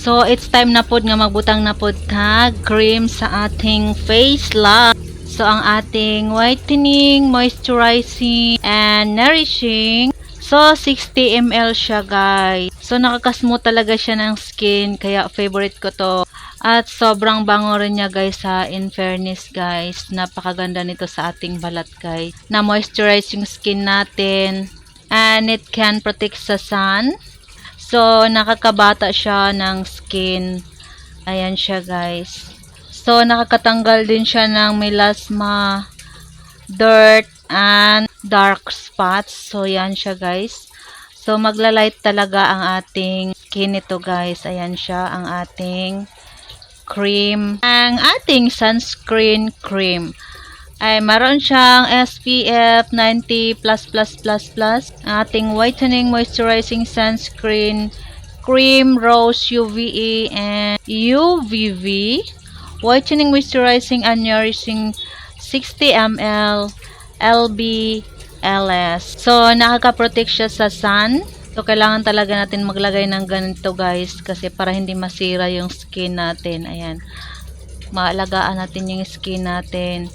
So, it's time na pod nga magbutang na pod tag cream sa ating face lock. So, ang ating whitening, moisturizing, and nourishing. So, 60 ml siya, guys. So, nakakasmooth talaga siya ng skin, kaya favorite ko to. At sobrang bango rin niya, guys, ha. In fairness, guys. Napakaganda nito sa ating balat, guys. Na moisturize yung skin natin. And it can protect sa sun. So, nakakabata siya ng skin. Ayan siya, guys. So, nakakatanggal din siya ng melasma, dirt, and dark spots. So, yan siya, guys. So, maglalight talaga ang ating skin nito, guys. Ayan siya, ang ating cream. Ang ating sunscreen cream ay maroon siyang SPF 90++++. Ang ating whitening moisturizing sunscreen cream, rose UVA and UVV. Whitening moisturizing and nourishing 60 ml LBLS. So, nakaka-protect siya sa sun. So, kailangan talaga natin maglagay ng ganito, guys, kasi para hindi masira yung skin natin. Ayan. Maalagaan natin yung skin natin.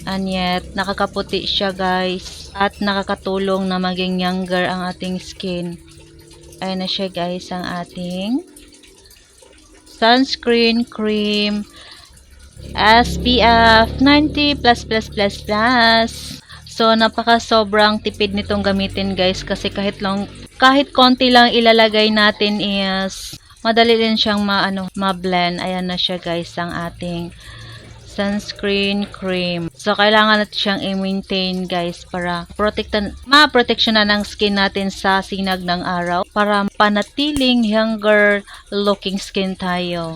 And yet, nakakaputi siya, guys. At nakakatulong na maging younger ang ating skin. Ayan na siya, guys, ang ating sunscreen cream SPF 90++++. So, sobrang tipid nitong gamitin, guys, kasi kahit konti lang ilalagay natin is madali din siyang ma-blend. Ayan na siya, guys, ang ating sunscreen cream. So, kailangan natin siyang i-maintain, guys, para ma-protection na ng skin natin sa sinag ng araw para panatiling younger looking skin tayo.